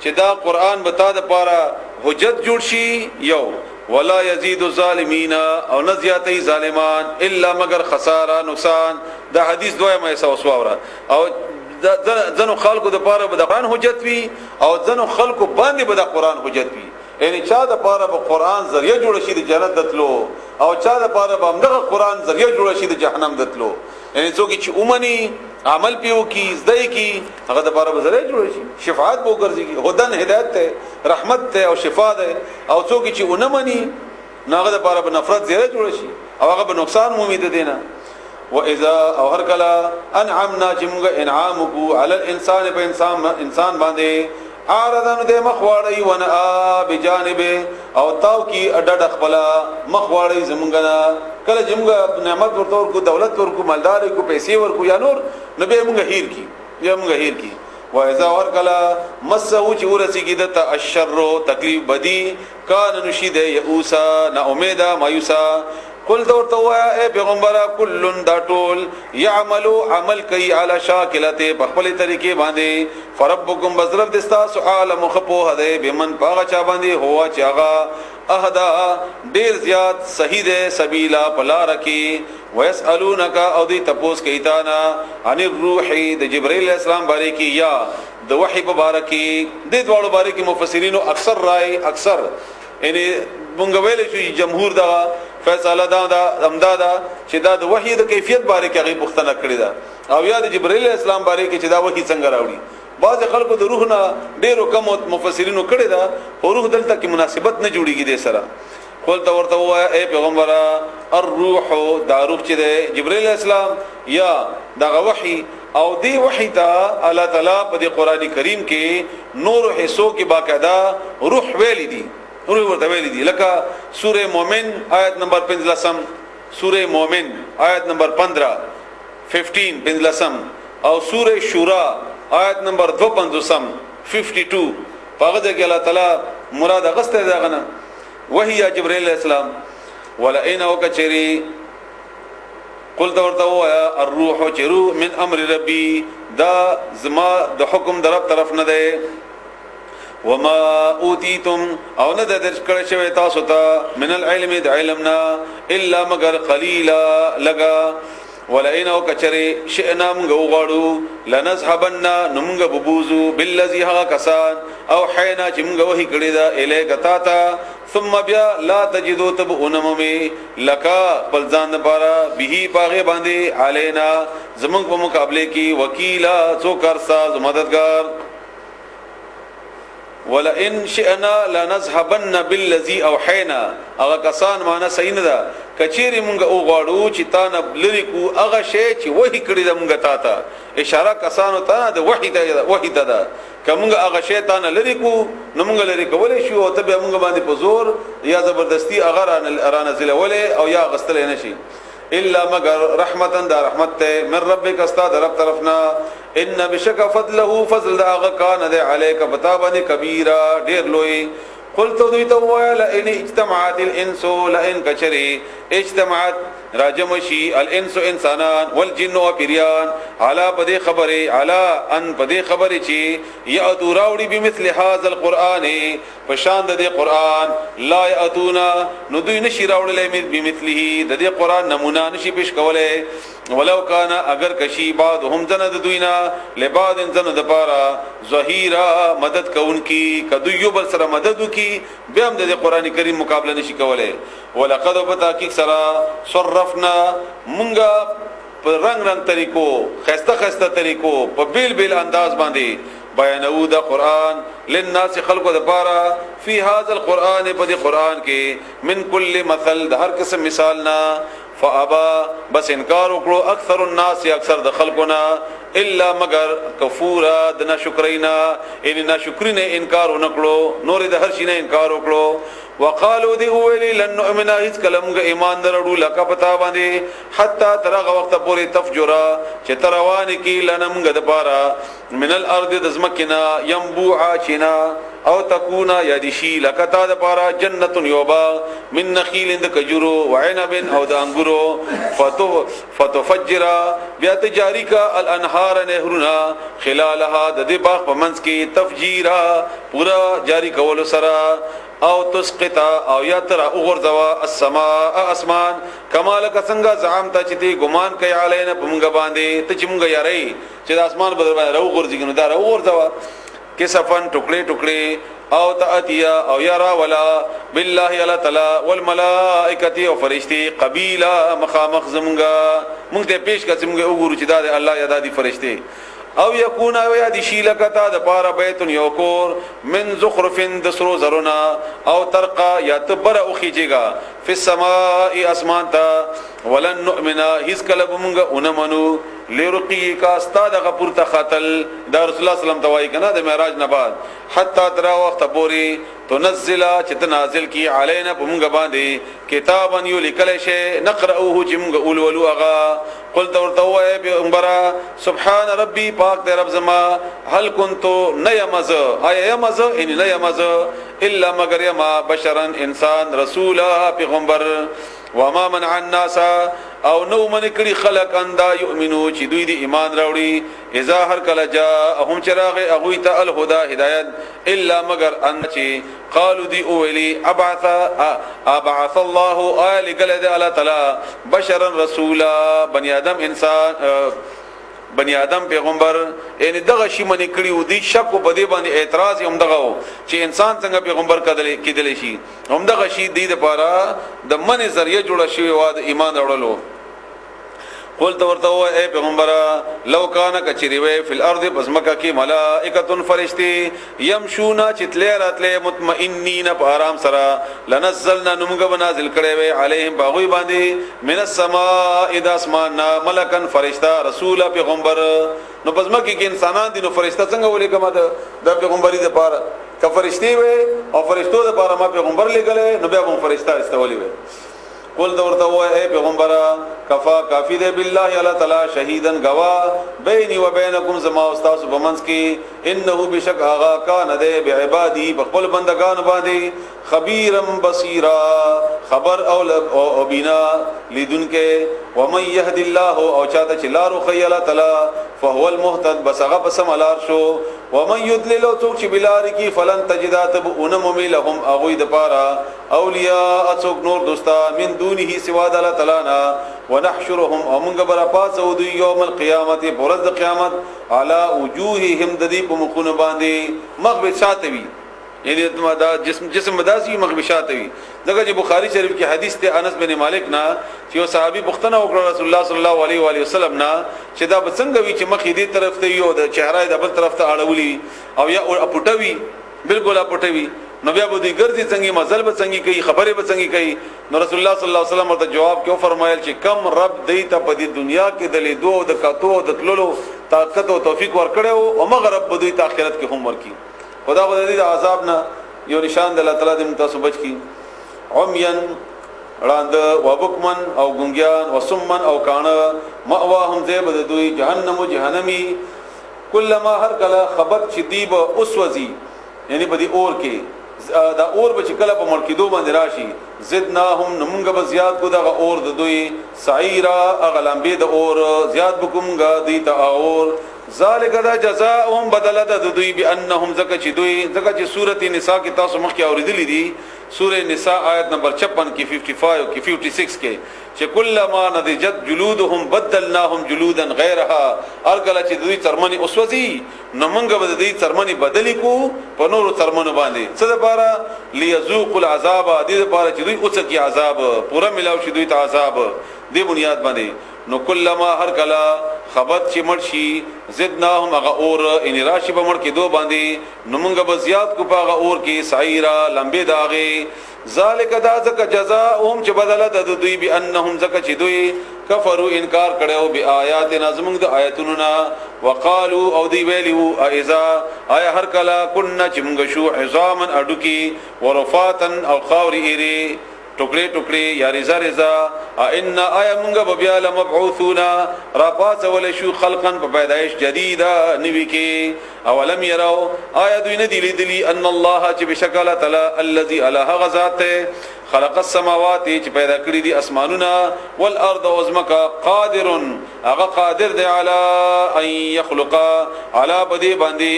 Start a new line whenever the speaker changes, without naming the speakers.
چې دا قران به تا د پاره حجت جوړ شي یو ولا یزيد الظالمین او نه زیاتې ظالمان الا مگر خساره نقصان دا حدیث دوه مې وسواره او ځنو خلکو د پاره به د قران حجت وي او ځنو خلکو باندې به د قران حجت وي یعنی چا د پاره به قران ذریعہ جوړ شي د جنت دتلو او چا د پاره به همدغه قران ذریعہ جوړ شي د جهنم دتلو یعنی څوک چې اومني عمل پیو کی زدای کی هغه د پاره به ذریعہ جوړ شي شفاعت به وګرځي هدن هدایت ته رحمت ته او شفاء ده او څوک چې اونمني هغه د پاره به نفرت ذریعہ جوړ شي او هغه به نقصان امید دینه واذا او هر کلا انعمنا چې موږ انعام کو علی الانسان په انسان باندې اعرضن دې مخواړی ونا بجانب او تاو کی اډډ خپل مخواړی زمونږه کله چې موږ نعمت ورتور کو دولت ورکو مالدار کو پیسې ورکو یا نور نبی موږ هیر کی یا موږ هیر کی واذا ور کلا مسو چې ورسیږي د الشر تکلیف بدی کان نشید یوسا نا امیدا مایوسا قل دورته وایا اے پیغمبره کلن دا ټول يعملو عمل کوي علی شاکلته په خپل طریقې باندې فربکم بذرب دستا سؤال مخبو هده بمن پاغه چا باندې هوا چاغه اهدا ډیر زیات صحیح ده سبیلا پلا رکی ويسالونک او دی تپوس کیتانا ان الروح د جبرائیل السلام باره کی یا د وحی مبارکی د دوړو باره کی مفسرینو اکثر رائے اکثر یعنی مونږ ویل چې جمهور دا فیصله دا امدادا چې دا د وحی د کیفیت باره کې هغه پوښتنه کړې ده او یا د جبرائیل السلام باره کې چې دا وحی څنګه راوړي بعض خلکو د روح نه ډېر کم مفسرینو کړی ده او روح دلته کې مناسبت نه جوړیږي د سره قل تو ورته وایا اے پیغمبره الروح دا روح چې ده جبرائیل السلام یا دا وحی او دی وحی ته الله تعالی په دې قران کریم کې نور حصو کې باقاعده روح ویل دي روح ورته ویل دي لکه سوره مومن آیت نمبر 15 سوره مومن آیت نمبر 15 او سوره شورا آیت نمبر 52 52 پاغه کې الله تعالی مراد غسته داغنه وهي جبرائیل السلام ولئن وکچری قل دورته الروح چرو من امر ربي دا زما د حکم درب طرف نه ده وما اوتیتم او نه درش کړه شوی تاسو ته من العلم د علمنا الا مگر قليلا لگا ولئن او کچری شئنا موږ وغواړو لنذهبن نمغ ببوزو بالذي ها کسان او حینا چې موږ وਹੀ کړی دا الیک تا تا ثم بیا لا تجدو تب انممی لکا بلزان پارا به پاغه باندې علینا زمونږ په مقابله کې وکیلا څوک ارساز مددگار ولئن شئنا لنذهبن بالذي اوحينا هغه کسان معنا صحیح نه ده کچيري مونږ او غواړو چې تا نه لری کو هغه شی چې وਹੀ کړی د مونږ تا ته اشاره کسانو ته د وحی ته ده کومه هغه شی تا نه لری کو نو مونږ لری کولې شو او ته به مونږ باندې په زور یا زبردستی هغه را نازل ولې او یا غستل نه شي الا مگر رحمتا دا رحمت من ربک استاد رب طرفنا ان بشک فضله فضل دا کان ده علیک بتابنی کبیرا ډیر لوی قلت دوی ته ویل ان اجتماعات الانس لئن کچری اجتماعات راجمشی الانس انسانان والجن وبریان علا پدې خبره علا ان پدې خبره چی یاتو راوړي بمثل هذا القران پشان د قران لا یاتونا نو دوی نشي راوړلې بمثله د قران نمونه نشي پیش کوله ولو کان اگر کشی بعد هم زند دوینا لبعد زند د پارا ظهیرا مدد کونکی کدو یو بل سره مدد کی به هم د قران کریم مقابله نشي کوله ولقد بتاکیک سرا صرفنا مونږه په رنگ طریقو خسته طریقو په بیل انداز باندې بیانو د قران للناس خلقو د پارا فی هذا القران په دې قران کې من کل مثل د هر قسم مثالنا فابا بس انکار وکړو اکثر الناس اکثر د خلقنا الا مگر کفورا د ناشکرینا ان ناشکرینه انکار ونکړو نور د هر شي نه انکار وکړو وقالو دی ویلی لن نؤمن هیڅ کلمغه ایمان درړو لکه پتا باندې حتا ترغه وخت پورې تفجرا چې تروان کی لنمغه د پارا من الارض دزمکنا ينبوعا چنا او تکونا یادشی لکتا د پارا جنت یوبا من نخیل اند کجرو وعنب او د انګورو فتفجر بیا تجاری کا الانهار الانهار نهرنا خلالها د دې باغ په منځ کې تفجیرا پورا جاری کول سره او تسقطا او یترا اغرزوا السماء اسمان کمال کسنګ زعامت چې تی ګمان کوي علینا پمګ باندې ته چې مونږ یاري چې د اسمان بدر باندې رو غرزګنو دا رو غرزوا کسفن ټوکړي ټوکړي او تاتیا او یرا ولا بالله الا تعالی والملائکه او فرشتي قبیلا مخامخ زمونږه مونږ ته پیش کړم وګورو چې دا الله یا د فرشتي او یکون او یا دی شیلکتا د پارا بیتون یو کور من زخرفن د سرو زرنا او ترقا یا تبر او خیجیگا فی السماء اسمان تا ولن نؤمنا هیڅ کلب مونږه اونمنو لرقی کا استاد غفور ته خاتل دا رسول الله سلام توای کنه د معراج نه بعد حتا ترا وخت پوری تنزل چت نازل کی علینا مونږه باندې کتابا یو لیکل شی نقرأوه چې مونږه اولولو اغا قلت ورته پیغمبره سبحان ربي پاک دې رب زما هل كنت نيمز اي يمز ان نيمز الا مگر يما بشرا انسان رسولا پیغمبر وما منع الناس او نو من کړي خلق اندا يؤمنو چې دوی دې ایمان راوړي اذا هر کله جاءهم چراغ اغوی ته الهدى هدایت الا مگر ان چې قالوا دي اولی ابعث الله آل قلد الله تعالی بشرا رسولا بني ادم انسان بني ادم پیغمبر یعنی دغه شی منی کړي و دي شک په دې باندې اعتراض هم دغه چې انسان څنګه پیغمبر کېدل شي هم دغه شی د لپاره د من ذریعہ جوړ شوی و د ایمان اورلو قلت ورته اے پیغمبر لو کان کچری وی فی الارض بسمکه کی ملائکه فرشتي يمشونا چتلې راتلې مطمئنین په آرام سره لنزلنا نمغه بنازل کړي وی علیهم باغوی باندې من السماء اذ اسمان ملکن فرشتہ رسول پیغمبر نو بسمکه کې انسانان دي نو فرشتہ څنګه ولې کومه د پیغمبري د پاره ک فرشتي وی او فرشتو د پاره ما پیغمبر لګلې نو بیا هم فرشتہ استولي وی قل دورته اے پیغمبر کفا کافی دے بالله الا تعالی شهیدن گوا بیني و بینکم زما استاد وبمنس کی انه بشک اغا کان دے بعبادی بخل بندگان باندې خبیرم بصیرا خبر او بینا لیدن کے ومن يهد الله او چاته چلارو خی الله تعالی فهو المهتد بسغه بسم الار شو ومن يضلل توک بلار کی فلن تجدات بونم لهم اغوی د پارا اولیاء اتوک نور دوستا من دونه سوا د الله تعالی نا ونحشرهم امنگ برا پاس او دی یوم القیامت برز قیامت علی وجوههم ددی په مخونه باندې مغبشات وی یعنی دا جسم مدازی مغبشات وی دغه چې بخاری شریف کې حدیث ته انس بن مالک نا چې یو صحابي پوښتنه وکړه رسول الله صلی الله علیه و علیه وسلم نا چې دا څنګه وی چې مخې دې طرف ته یو د چهره د بل طرف ته اړولي او یا اپټوي بالکل اپټوي نو بیا به دې ګرځي څنګه مزل به څنګه کوي خبره به څنګه کوي نو رسول الله صلی الله علیه وسلم ورته جواب کې فرمایل چې کم رب دې ته په دې دنیا کې د لیدو د کاتو د تللو طاقت او توفیق ورکړو او مغه رب دې ته آخرت کې هم ورکړي خدا به دې عذاب نه یو نشان د الله تعالی دې متاسو بچ کی عميان راند وبکمن او ګنګیان وسمن او کانه مأواهم ذیب دوی جهنم جهنمی کلمہ هر کله خبت شدیب اسوزی یعنی په دې اور کې دا اور به چې کله په ملکیدو باندې راشي زدناهم نمونګه به زیات کو دغه اور د دوی سعیرا اغلمبه د اور زیات بکومګه دی ته اور ذالک دا جزاءهم بدل د دوی بانهم زکه چې دوی زکه چې سورته نساء کې تاسو مخکې اوریدلې دي سوره نساء آیت نمبر 56 کې 55 کې 56 کې چې کلما نضجت جلودهم بدلناهم جلودا غیرها ارګل چې دوی ترمنی اوسوځي نو موږ به دوی ترمنی بدلی کو په نورو ترمنو باندې څه لپاره ليذوقوا العذاب دې لپاره چې دوی اوسکی عذاب پورا ملاو شي دوی ته عذاب دې بنیاد باندې نو کلما هر کلا خبت چې مرشي زدناهم غور ان راشي به مړ کې دو باندې نو موږ به زیات کو په غور کې سعیرا لمبه داغه ذالک دا زک جزاءهم چې بدل د دوی بانهم زک چې دوی کفروا انکار کړو بی آیاتنا زمونږ د آیاتونو وقالو او دی ویلو اذا آیا هر کلا كنا چې موږ شو عظاما اډو کې ورفاتن او خاوري ایری ټوکړي ټوکړي یا رضا رضا ان آیا مونږ بیا لمبعوثون را پاس ول شو خلقا په پیدائش جديده نوي کې اولم يروا آیا دوی نه دی لیدلی ان الله چې بشکل تعالی الذي اله غزات خلق السماوات چې پیدا کړی دي اسمانونه والارض وزمکا قادر هغه قادر دی علی ان يخلق علی بدی باندې